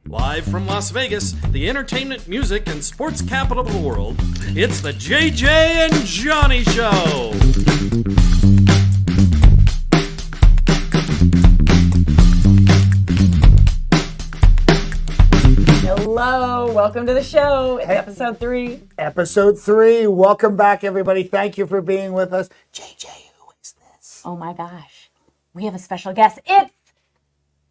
Live from Las Vegas, the entertainment, music, and sports capital of the world, it's the JJ and Johnny Show. Hello, welcome to the show. It's episode 3. Episode 3. Welcome back, everybody. Thank you for being with us. JJ, who is this? Oh my gosh, we have a special guest. It's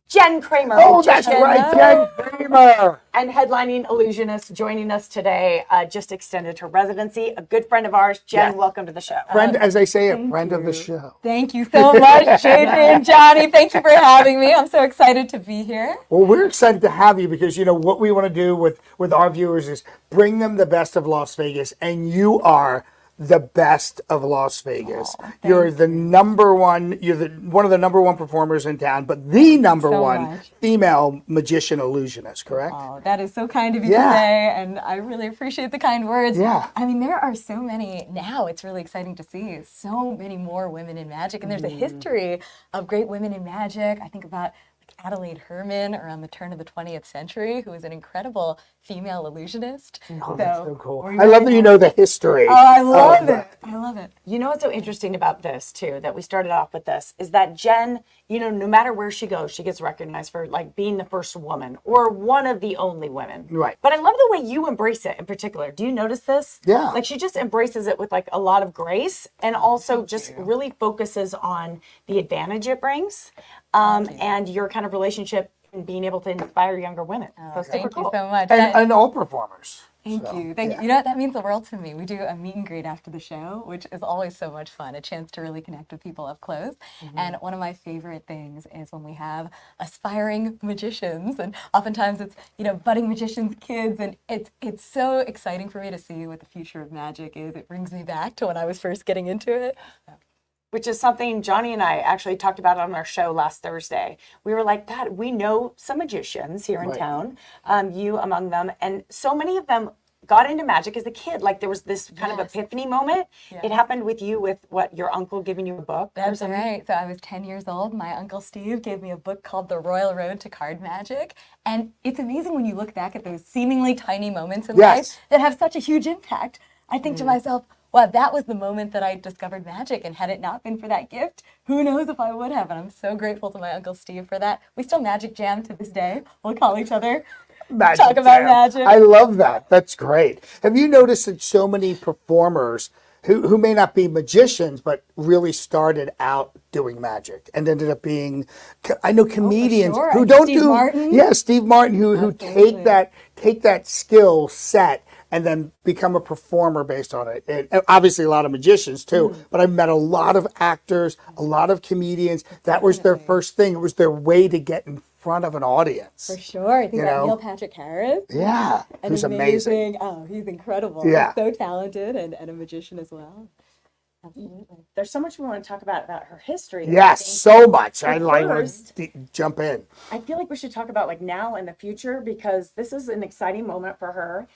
Jen Kramer. Oh, that's right, Jen Kramer. And headlining illusionist joining us today, just extended her residency. A good friend of ours. Jen, welcome to the show. Friend, as they say, a friend of the show. Thank you so much, JJ and Johnny. Thank you for having me. I'm so excited to be here. Well, we're excited to have you because, you know, what we want to do with our viewers is bring them the best of Las Vegas, and you are the best of Las Vegas. You're the number one, one of the number one performers in town, but the number one female magician illusionist, correct? Oh, that is so kind of you today, and I really appreciate the kind words. Yeah. I mean, there are so many, now it's really exciting to see so many more women in magic, and there's a history of great women in magic. I think about Adelaide Herman around the turn of the 20th century, who was an incredible female illusionist. Oh, that's so cool. I love that you know the history. Oh, I love it. I love it. You know what's so interesting about this, too, that we started off with this, is that Jen, you know, no matter where she goes, she gets recognized for, like, being the first woman or one of the only women. Right. But I love the way you embrace it in particular. Do you notice this? Yeah. Like, she just embraces it with, like, a lot of grace and also just really focuses on the advantage it brings and your kind of relationship and being able to inspire younger women. So Thank you so much. And all performers. Thank you. You know what? That means the world to me. We do a meet and greet after the show, which is always so much fun, a chance to really connect with people up close. And one of my favorite things is when we have aspiring magicians, and oftentimes it's, you know, budding magicians' kids, and it's so exciting for me to see what the future of magic is. It brings me back to when I was first getting into it. Which is something Johnny and I actually talked about on our show last Thursday. We were like, God, we know some magicians here in town, you among them, and so many of them got into magic as a kid. Like there was this kind of epiphany moment. It happened with you with what, your uncle giving you a book? That's right. So I was 10 years old. My Uncle Steve gave me a book called The Royal Road to Card Magic. And it's amazing when you look back at those seemingly tiny moments in life that have such a huge impact. I think to myself, wow, that was the moment that I discovered magic, and had it not been for that gift, who knows if I would have, and I'm so grateful to my Uncle Steve for that. We still magic jam to this day. We'll call each other, talk about magic. I love that. That's great. Have you noticed that so many performers who may not be magicians, but really started out doing magic and ended up being, I know comedians who don't Steve do, Martin? Steve Martin, who take that skill set and then become a performer based on it. And obviously a lot of magicians too, but I've met a lot of actors, a lot of comedians. That was their first thing. It was their way to get in front of an audience. For sure. I think about Neil Patrick Harris. Yeah, who's amazing. Oh, he's incredible. Yeah. He's so talented and a magician as well. Absolutely. There's so much we want to talk about her history. Yes, so much. I'd like to jump in. I feel like we should talk about like now and the future, because this is an exciting moment for her.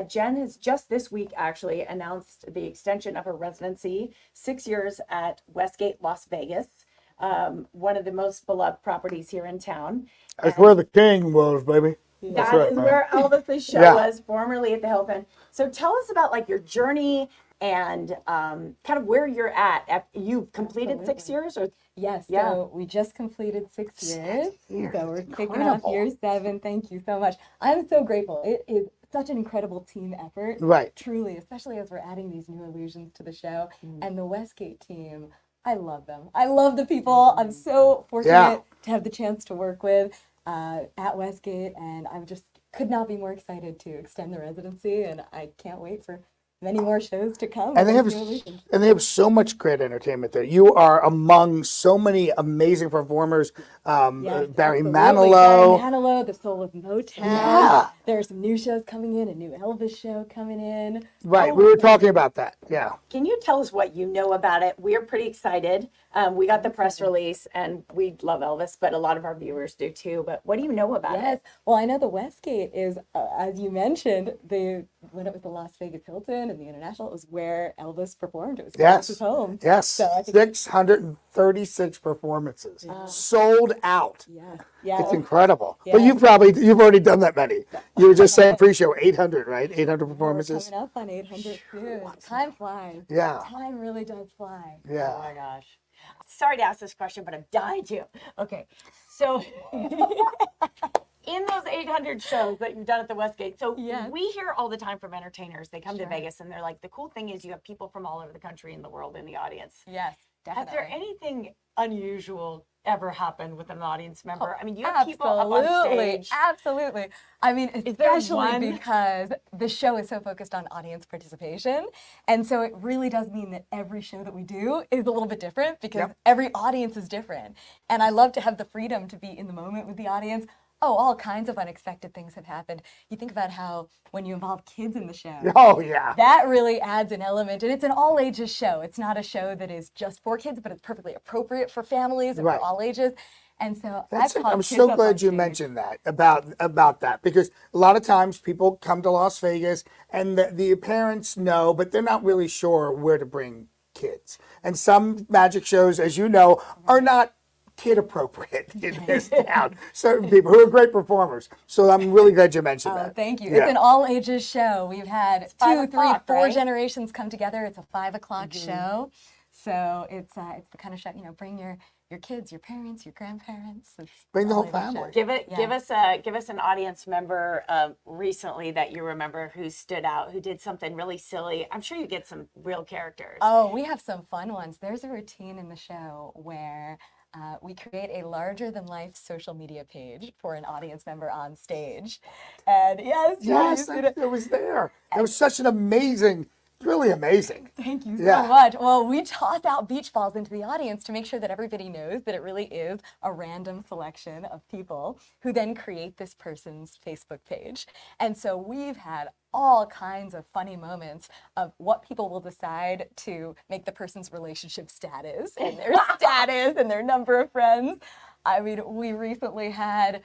Jen has just this week actually announced the extension of her residency, 6 years at Westgate Las Vegas, one of the most beloved properties here in town. That's where the king was, baby. That is where Elvis's show was, formerly at the Hilton. So tell us about like your journey and kind of where you're at. You completed 6 years, or yes, so we just completed 6 years. So we're kicking off year 7. Thank you so much. I'm so grateful. It is such an incredible team effort. Right. Truly, especially as we're adding these new illusions to the show. And the Westgate team, I love them. I love the people. I'm so fortunate to have the chance to work with at Westgate, and I'm just could not be more excited to extend the residency, and I can't wait for many more shows to come. And they have so much great entertainment there. You are among so many amazing performers. Barry Manilow, the Soul of Motown. Yeah. There are some new shows coming in, a new Elvis show coming in. Right, we were talking about that. Yeah. Can you tell us what you know about it? We're pretty excited. We got the press release, and we love Elvis, but a lot of our viewers do too. But what do you know about it? Well, I know the Westgate is, as you mentioned, the when it was the Las Vegas Hilton and the International, it was where Elvis performed. It was Yes. his home. Yes. So I think 636 performances. Sold out. yes, yes. It's incredible. Yeah. But you've already done that many. You were just saying pre-show 800, right? 800 We're performances. coming up on 800 soon. Time flies. Yeah. Time really does fly. Oh Yeah. my gosh. Sorry to ask this question, but I'm dying to. Okay. So in those 800 shows that you've done at the Westgate, so Yes. we hear all the time from entertainers. They come to Sure. Vegas and they're like, the cool thing is you have people from all over the country and the world in the audience. Yes, Has definitely. there anything unusual ever happened with an audience member? I mean, you have people up on Absolutely, stage. absolutely. I mean, there especially one? because the show is so focused on audience participation. And so it really does mean that every show that we do is a little bit different because Yep. every audience is different. And I love to have the freedom to be in the moment with the audience. Oh, all kinds of unexpected things have happened. You think about how when you involve kids in the show, Oh, yeah. that really adds an element. And it's an all ages show. It's not a show that is just for kids, but it's perfectly appropriate for families and Right. for all ages. And so That's I've it. called I'm kids so up on glad you stage. mentioned that about that, because a lot of times people come to Las Vegas and the parents know, but they're not really sure where to bring kids. And some magic shows, as you know, are not kid appropriate in this town. Certain people who are great performers. So I'm really glad you mentioned Oh, that. thank you. Yeah. It's an all ages show. We've had 2, 3, 5 o'clock, 4 right? generations come together. It's a 5 o'clock show. So it's the kind of show, bring your kids, your parents, your grandparents. It's Bring the whole all-ages show. family. Give us an audience member recently that you remember who stood out, who did something really silly. I'm sure you get some real characters. Oh, we have some fun ones. There's a routine in the show where we create a larger than life social media page for an audience member on stage. And yes, Yes, you did it. it was there. It was such an amazing, really amazing. Thank you so Yeah. much. Well, we toss out beach balls into the audience to make sure that everybody knows that it really is a random selection of people who then create this person's Facebook page. And so we've had all kinds of funny moments of what people will decide to make the person's relationship status and their status and their number of friends. I mean, we recently had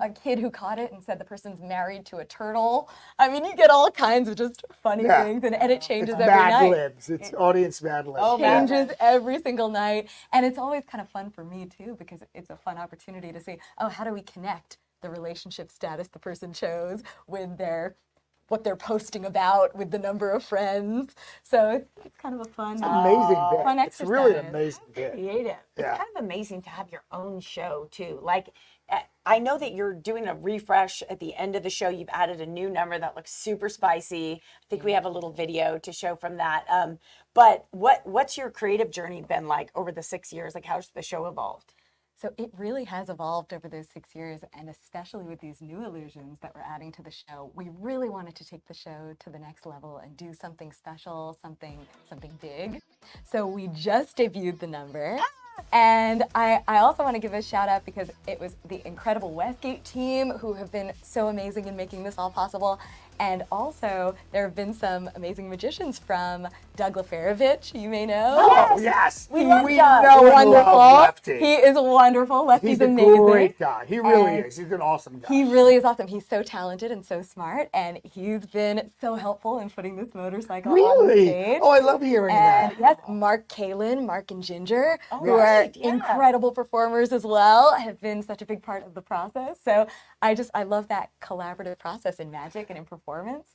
a kid who caught it and said the person's married to a turtle. I mean, you get all kinds of just funny Yeah. things, and it changes It's every Mad night. Libs. It's audience Mad Libs. Oh, Yeah. Changes every single night, and it's always kind of fun for me too because it's a fun opportunity to see, oh, how do we connect the relationship status the person chose with what they're posting about with the number of friends. So it's kind of a fun, Amazing bit. fun It's really an exercise. amazing bit. Creative. Yeah. It's kind of amazing to have your own show too. Like, I know that you're doing a refresh at the end of the show. You've added a new number that looks super spicy. I think we have a little video to show from that. But what's your creative journey been like over the 6 years? Like, how's the show evolved? So it really has evolved over those 6 years, and especially with these new illusions that we're adding to the show, we really wanted to take the show to the next level and do something special, something big. So we just debuted the number. And I also want to give a shout out because it was the incredible Westgate team who have been so amazing in making this all possible. And also, there have been some amazing magicians from Doug Lafarovich, you may know. Oh, yes. We love we Doug. know and Wonderful. love Lefty. He is wonderful. Lefty's He's a amazing. great guy. He really And is. He's an awesome guy. He really is awesome. He's so talented and so smart, and he's been so helpful in putting this motorcycle on the Really? stage. Oh, I love hearing And that. yes, Mark Kalin, Mark and Ginger, who right, are yeah. incredible performers as well, have been such a big part of the process. So I love that collaborative process in magic and in performance.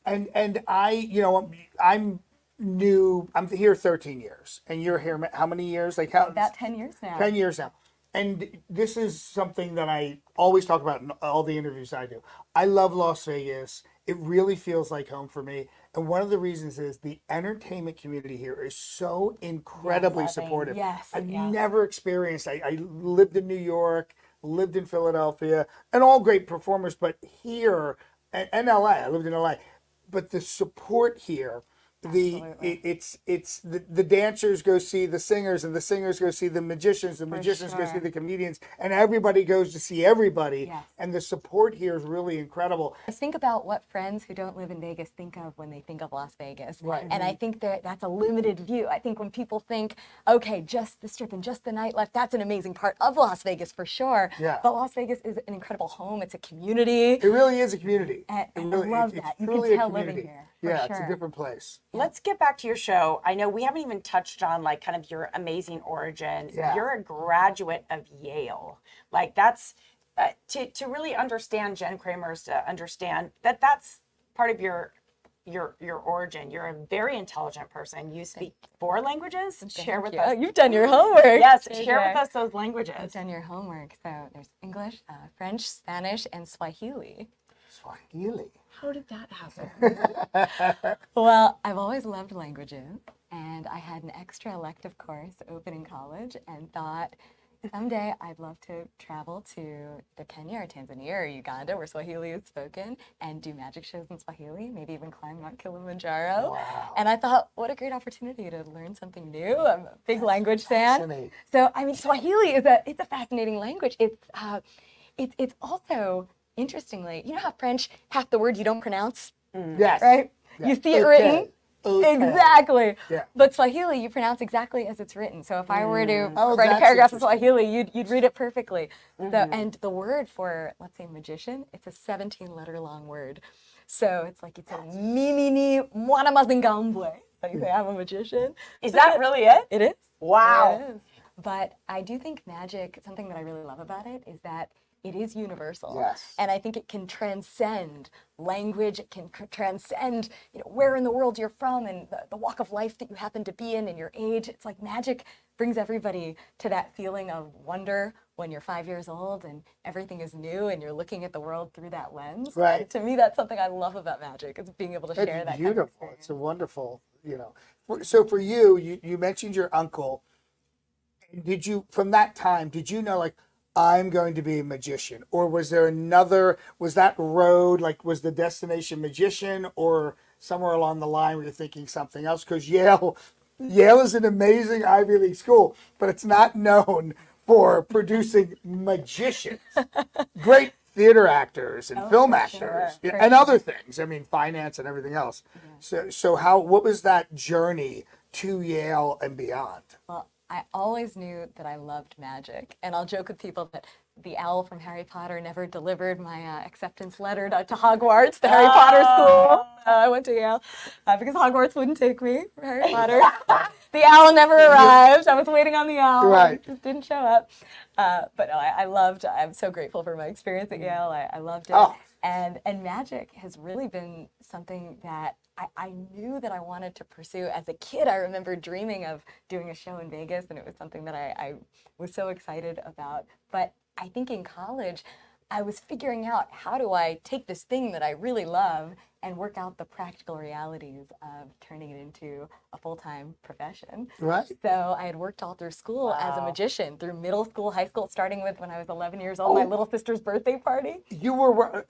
And I'm new. I'm here 13 years, and you're here how many years? Like how? About 10 years now. 10 years now. And this is something that I always talk about in all the interviews I do. I love Las Vegas. It really feels like home for me. And one of the reasons is the entertainment community here is so incredibly supportive. Yes, I've yes. never experienced, I lived in New York, lived in Philadelphia, and all great performers, but here, and LA, I lived in LA, but the support here the dancers go see the singers, and the singers go see the magicians, the magicians go see the comedians, and everybody goes to see everybody. Yes. And the support here is really incredible. I think about what friends who don't live in Vegas think of when they think of Las Vegas. Right. And I think that's a limited view. I think when people think, okay, just the strip and just the nightlife, that's an amazing part of Las Vegas for sure. Yeah. But Las Vegas is an incredible home. It's a community. It really is a community. And really, I love that. You can tell living here. Yeah, sure. it's a different place. Let's get back to your show. I know we haven't even touched on like kind of your amazing origin. Yeah. You're a graduate of Yale. Like that's to really understand Jen Kramer's to understand that that's part of your origin. You're a very intelligent person. You speak 4 languages. Share with us. You've done your homework. Yes, share with us those languages. You've done your homework. So there's English, French, Spanish, and Swahili. Swahili. How did that happen? Well, I've always loved languages, and I had an extra elective course open in college and thought someday I'd love to travel to the Kenya or Tanzania or Uganda where Swahili is spoken and do magic shows in Swahili, maybe even climb Mount Kilimanjaro. Wow. And I thought, what a great opportunity to learn something new. I'm a big language fan. So, I mean, Swahili it's a fascinating language. It's also, interestingly, you know how French, half the words you don't pronounce? Yes. Right? Yeah. You see it written? Okay. Exactly. Yeah. But Swahili, you pronounce exactly as it's written. So if I were to write a that's paragraph in interesting. Swahili, you'd read it perfectly. So, and the word for, let's say, magician, it's a 17-letter long word. So it's like, it's a mimini mwana mazingambwe. Like you say, I'm a magician. Is that really it? It is. Wow. It is. But I do think magic, something that I really love about it is that it is universal. Yes. And I think it can transcend language. It can transcend, where in the world you're from and the walk of life that you happen to be in and your age. It's like magic brings everybody to that feeling of wonder when you're 5 years old and everything is new and you're looking at the world through that lens. Right. And to me, that's something I love about magic. It's being able to share that It's kind of beautiful. experience. It's a wonderful, So for you mentioned your uncle. Did you, from that time, did you know, like, I'm going to be a magician? Or was there was that road, like, was the destination magician, or somewhere along the line were you thinking something else? Because Yale is an amazing Ivy League school, but it's not known for producing magicians. Great theater actors and film actors and other things. I mean, finance and everything else. Yeah. So what was that journey to Yale and beyond? Well, I always knew that I loved magic. And I'll joke with people that the owl from Harry Potter never delivered my acceptance letter to Hogwarts, the Harry Potter school. I went to Yale because Hogwarts wouldn't take me for Harry Potter. The owl never arrived. I was waiting on the owl. Right. It just didn't show up. But no, I'm so grateful for my experience at Yale. I loved it. Oh. And magic has really been something that I knew that I wanted to pursue. As a kid, I remember dreaming of doing a show in Vegas, and it was something that I was so excited about. But I think in college, I was figuring out, how do I take this thing that I really love and work out the practical realities of turning it into a full-time profession. Right. So I had worked all through school as a magician, through middle school, high school, starting with when I was 11 years old, my little sister's birthday party. You were,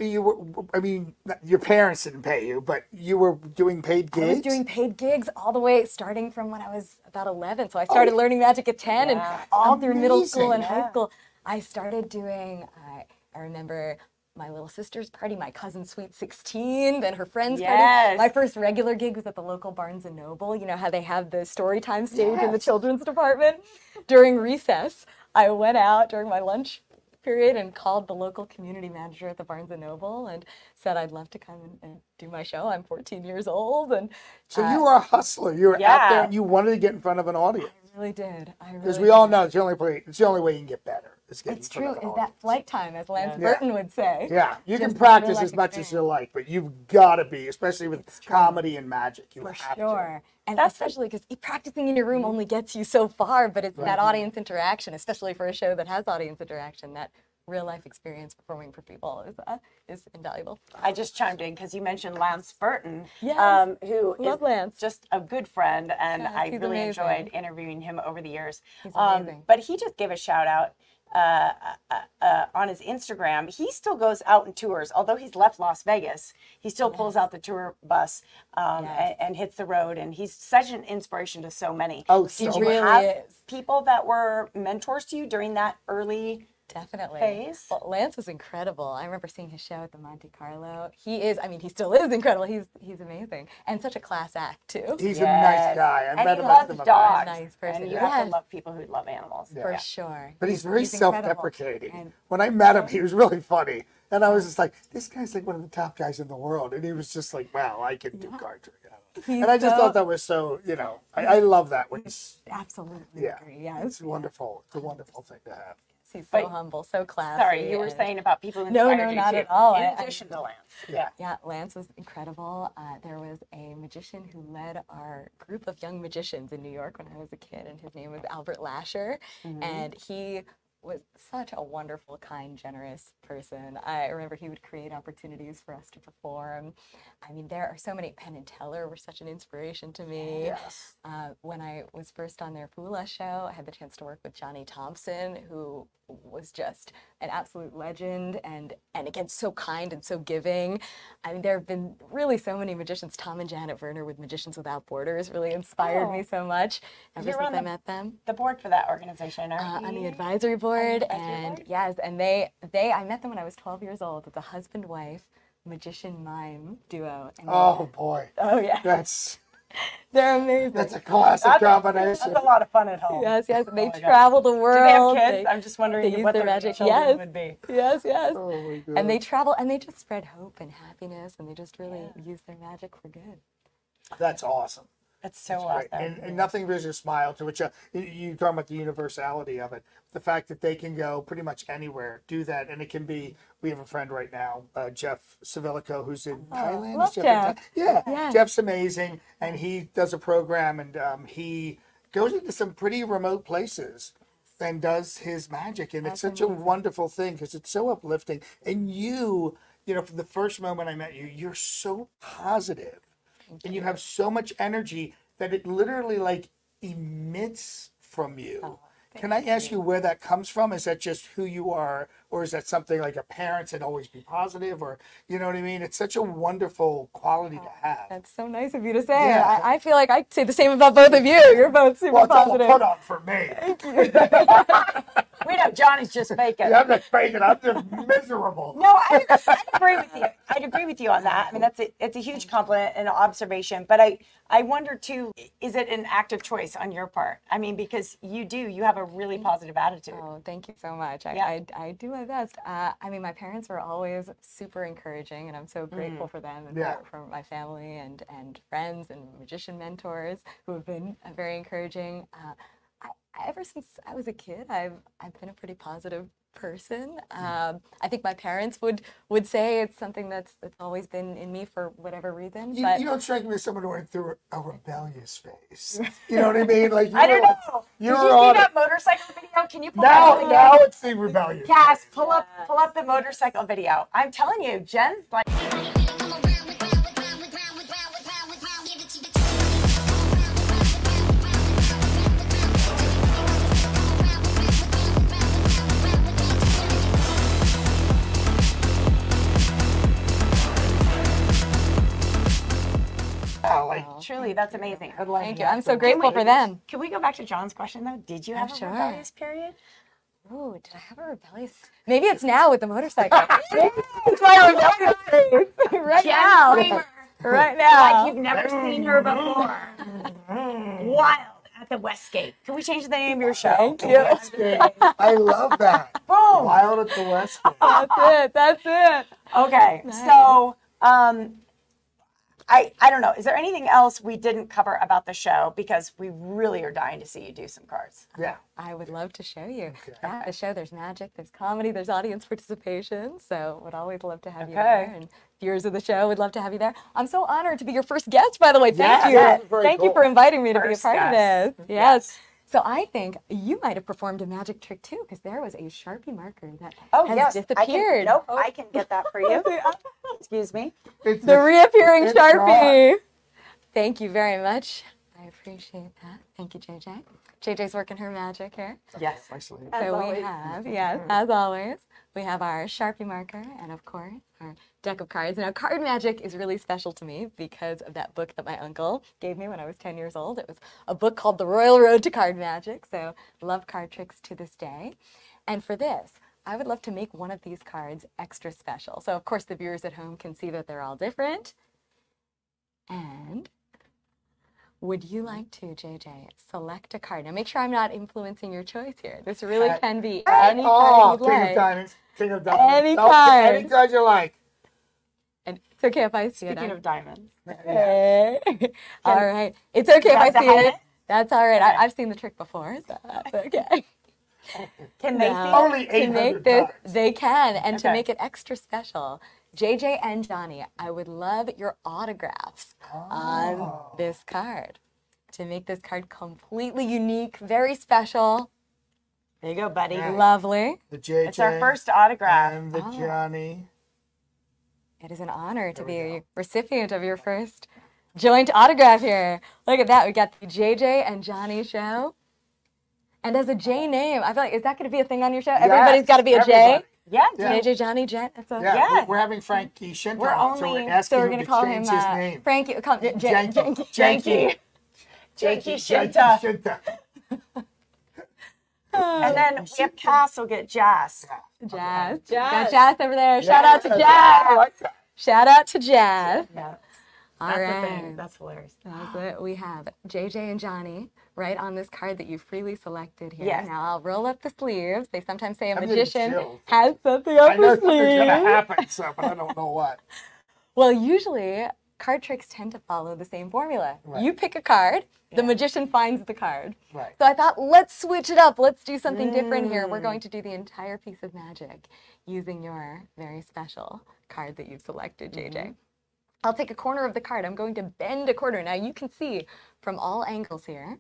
I mean, your parents didn't pay you, but you were doing paid gigs? I was doing paid gigs all the way, starting from when I was about 11. So I started learning magic at 10 and all through middle school and high school. I started doing, I remember my little sister's party, my cousin's sweet 16, then her friend's party. My first regular gig was at the local Barnes & Noble. You know how they have the story time stage in the children's department? During recess, I went out during my lunch period and called the local community manager at the Barnes & Noble and said I'd love to come and do my show. I'm 14 years old. And so you were a hustler. You were out there and you wanted to get in front of an audience. I really did. Because we all know it's the only way you can get better. It's true. Is that flight time, as Lance Burton would say. Yeah, you can practice as much as you like, but you've got to be, especially with comedy and magic. You have to. And especially because practicing in your room only gets you so far, but it's that audience interaction, especially for a show that has audience interaction, that real life experience performing for people is invaluable. I just chimed in because you mentioned Lance Burton, who Love is Lance. just a good friend, and I really enjoyed interviewing him over the years. But he just gave a shout out. on his Instagram, he still goes out and tours. Although he's left Las Vegas, he still pulls out the tour bus and hits the road. And he's such an inspiration to so many. Oh, Did so you really have people that were mentors to you during that early Definitely. phase? Well, Lance was incredible. I remember seeing his show at the Monte Carlo. He still is incredible. He's amazing. And such a class act, too. He's a nice guy. I And met he him loves at the dogs. Nice person. And you have to love people who love animals. For sure. But he's very incredible. self-deprecating. And When I met him, he was really funny. And I was just like, this guy's like one of the top guys in the world. And he was just like, wow, I can do card tricking. And I just thought that was so, I love that. When absolutely agree. Yes. It's wonderful. It's a wonderful thing to have. He's so humble, so classy. Sorry, you were saying about people who No, inspired you not too, at all. in addition to Lance. Yeah, Lance was incredible. There was a magician who led our group of young magicians in New York when I was a kid, and his name was Albert Lasher. And he was such a wonderful, kind, generous person. I remember he would create opportunities for us to perform. I mean, there are so many. Penn and Teller were such an inspiration to me. Yes. When I was first on their Fula show, I had the chance to work with Johnny Thompson, who was just an absolute legend and again, so kind and so giving. I mean, there have been really so many magicians. Tom and Janet Werner with Magicians Without Borders really inspired me so much ever since I met them. The board for that organization, on the advisory board, and yes, and I met them when I was 12 years old. It's a husband-wife magician mime duo. And Oh boy. Oh yeah. They're amazing. That's a classic combination. That's a lot of fun at home. Yes, they travel the world. Do they have kids? I'm just wondering what their magic children would be. Yes. Oh my God. And they travel, and they just spread hope and happiness, and they just really use their magic for good. That's awesome. That's so awesome. And nothing brings a smile to which you talking about the universality of it. The fact that they can go pretty much anywhere, do that, and it can be. We have a friend right now, Jeff Savilico, who's in Thailand. Love Jeff. Yeah, Jeff's amazing, and he does a program, and he goes into some pretty remote places and does his magic, and it's such a wonderful thing because it's so uplifting. And you know, from the first moment I met you, you're so positive. And you have so much energy that it literally like emits from you. Can I ask you where that comes from? Is that just who you are, or is that something like a parent said always be positive, or you know what I mean? It's such a wonderful quality to have. That's so nice of you to say. Yeah. I feel like I say the same about both of you. You're both super positive. Well, it's all put on for me. Thank you. We know Johnny's just faking. Yeah, I'm just faking. I'm just miserable. No, I agree with you. I'd agree with you on that. I mean, it's a huge compliment and observation. But I wonder too, is it an active choice on your part? I mean, because you have a really positive attitude. Oh, thank you so much. I do my best. I mean, my parents were always super encouraging, and I'm so grateful for them and for my family and friends and magician mentors who have been very encouraging. Ever since I was a kid, I've been a pretty positive person. I think my parents would say it's something that's always been in me for whatever reason. You don't strike me as someone who went through a rebellious phase. You know what I mean? Like I don't know. Did you see that motorcycle video? Can you pull now? It up Now it's the rebellious. Cass, pull up the motorcycle video. I'm telling you, Jen's like. Truly, that's amazing. Thank you. I'm so grateful for them. Can we go back to John's question though? Did you have a rebellious period? Oh, did I have a rebellious? Maybe it's now with the motorcycle. It's my rebellious phase right Jen now. Kramer. Right now. Like you've never seen her before. Wild at the Westgate. Can we change the name of your show? Thank you. I love that. Boom. Wild at the Westgate. That's it. Okay, nice. So I don't know. Is there anything else we didn't cover about the show? Because we really are dying to see you do some cards. Yeah. I would love to show you. At the show, there's magic, there's comedy, there's audience participation. So would always love to have you there. And viewers of the show would love to have you there. I'm so honored to be your first guest, by the way. Thank you. Thank you for inviting me to be a part of this. Yes. So I think you might have performed a magic trick too, because there was a Sharpie marker that has disappeared. I can get that for you. Excuse me. The reappearing Sharpie. Thank you very much. I appreciate that. Thank you, JJ. JJ's working her magic here. Yes. Nicely. So we have, yes, as always, we have our Sharpie marker and, of course, our deck of cards. Now, card magic is really special to me because of that book that my uncle gave me when I was 10 years old. It was a book called The Royal Road to Card Magic, so love card tricks to this day. And for this, I would love to make one of these cards extra special. So, of course, the viewers at home can see that they're all different. And would you like to, JJ, select a card? Now, make sure I'm not influencing your choice here. This really can be any card you'd King like. of Diamonds. King of Diamonds. Any card. Any card you like. And it's okay if I see it. Speaking of diamonds. Okay. All right. It's okay if I see hide it. it? That's all right. I've seen the trick before, so that's okay. Can they Now, see Only to make 800 this, cards. they can, and to Okay. make it extra special, JJ and Johnny, I would love your autographs on this card to make this card completely unique, very special, There you go, buddy. Yeah. lovely. The JJ. It's our first autograph. And the Johnny. It is an honor to be a recipient of your first joint autograph here. Look at that. We got the JJ and Johnny show. And as a J name, I feel like, is that going to be a thing on your show? Everybody's got to be a J? everybody. Yeah, Yeah. JJ, Johnny, Jet. That's a, Yeah, Yeah. We're having Frankie Shinton. We're on, so only- we're asking So we're him going to to call him change his name. Frankie. Janky. Janky. Janky Shinta. Shinta. And then we have Cass will get Jazz. Jazz. Jazz. Got Jazz over there. Shout out to I Jazz. like that. Shout out to Jazz. Yeah. All That's the right. thing. That's hilarious. That's it. We have JJ and Johnny right on this card that you freely selected here. Yes. Now I'll roll up the sleeves. They sometimes say a I'm getting magician chills. has something up I know his something's going to sleeve. happen, so, but I don't know what. Well, usually card tricks tend to follow the same formula. Right. You pick a card, the magician finds the card. Right. So I thought, let's switch it up. Let's do something different here. We're going to do the entire piece of magic using your very special card that you've selected, JJ. I'll take a corner of the card. I'm going to bend a corner. Now you can see from all angles here.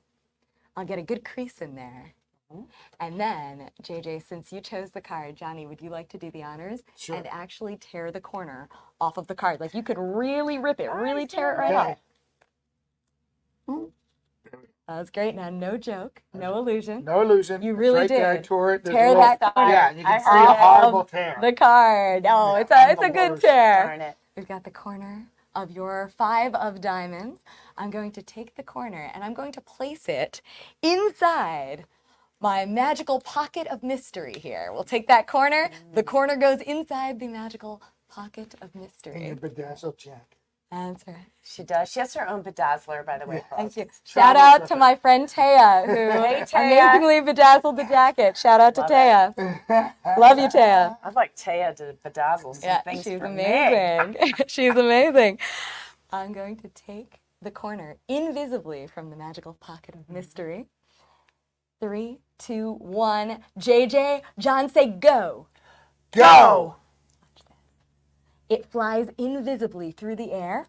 I'll get a good crease in there. And then, JJ, since you chose the card, Johnny, would you like to do the honors Sure. and actually tear the corner off of the card? Like you could really rip it, really tear it right Okay. off. That's great. Now, no joke, no illusion. No illusion. You It's really right There. I did. tore it. There's Tear a little- that corner. Yeah, you can I see heard a it. horrible tear. The card. Oh, Yeah, it's I'm a the good worst. tear. Darn it. We've got the corner of your 5 of diamonds. I'm going to take the corner and I'm going to place it inside my magical pocket of mystery here. We'll take that corner. The corner goes inside the magical pocket of And mystery. your bedazzled jacket. That's right. She does. She has her own bedazzler, by the way. Thank you. Travels Shout out with to it. my friend Taya, who Taya. amazingly bedazzled the jacket. Shout out to Taya. Love you, Taya. I'd like Taya to bedazzle some Yeah, things she's for me. amazing. She's amazing. I'm going to take the corner invisibly from the magical pocket of mystery. 3, 2, 1. JJ, John, say go. Go! It flies invisibly through the air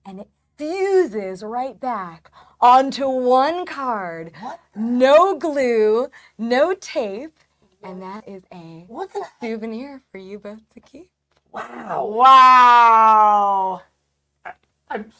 and it fuses right back onto one card. What? No glue, no tape, and that is a What the? souvenir for you both to keep. Wow. Wow. I'm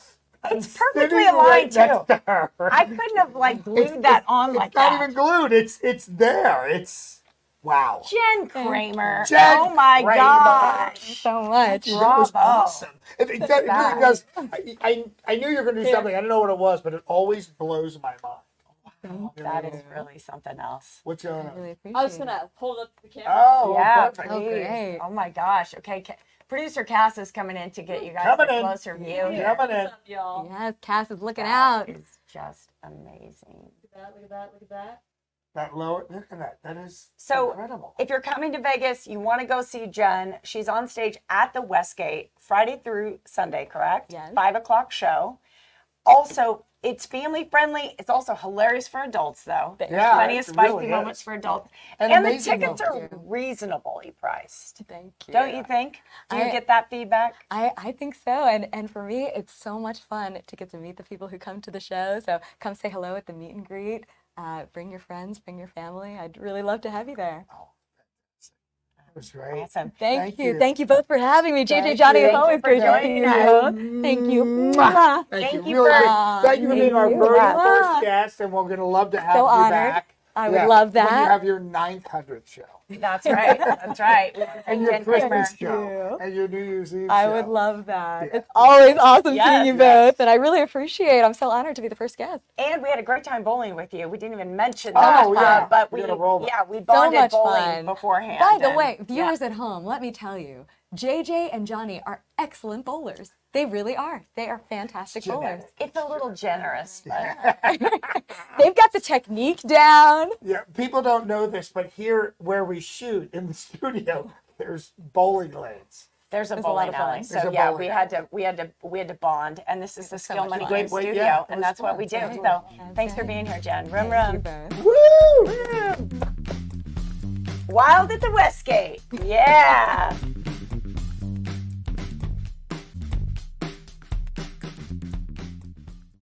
It's perfectly sitting aligned, right too. next to her. I couldn't have like glued that on like It's not that. even glued. It's there. It's wow. Jen Kramer. Jen Oh my Kramer. gosh. So much. That was Bravo. awesome. It really does. I knew you were going to do something. I didn't know what it was, but it always blows my mind. That is really something else. What's going I on? really appreciate I was it. gonna hold up the camera. Oh, Yeah, perfect. Oh, please. great. Oh my gosh. Okay, producer Cass is coming in to get you guys Coming a in. closer view. Coming here. in. What's up, y'all? Yes, Cass is looking That out. is just amazing. Look at that, look at that, look at that. That lower. Look at that. That is So, incredible. if you're coming to Vegas, you want to go see Jen. She's on stage at the Westgate Friday through Sunday, correct? Yes. 5 o'clock show. Also, it's family friendly. It's also hilarious for adults, though. There's Yeah, plenty of it spicy really moments is. for adults. And And the amazing tickets are moments. reasonably priced. Thank you. Don't you think? Do you I- get that feedback? I think so. And for me, it's so much fun to get to meet the people who come to the show. So come say hello at the meet and greet. Bring your friends, bring your family. I'd really love to have you there. was great. Awesome. Thank you. Thank you both for having me. JJ, Thank Johnny, you. it's always great to see you. Thank you. Mwah. Thank you. you Really for- great. Thank you for being our you. very Wow. first guest, and we're going to love to have So you honored. back. I would love When you that. have your 900th show. That's right. That's right. And your Jen Kramer. Christmas show. And your New Year's Eve I show. would love that. Yeah. It's always awesome Yes, seeing you both, and I really appreciate it. I'm so honored to be the first guest. And we had a great time bowling with you. We didn't even mention Oh, that. yeah. But We we, gotta roll that. yeah, we bonded much bowling fun. beforehand. By the and- way, yeah. viewers at home, let me tell you, JJ and Johnny are excellent bowlers. They really are. They are fantastic bowlers. It's a little generous, but They've got the technique down. Yeah, people don't know this, but here where we shoot in the studio, there's bowling lanes. there's a It was a lot bowling of fun. alley. There's So a yeah, bowling we had to bond, and this is the so Skill much Money fun. Game Great way, Studio, yeah, it and was that's what fun. we do. That's So right. thanks for being here, Jen. Rum Thank you rum. both. Woo! Wild at the Westgate. Yeah.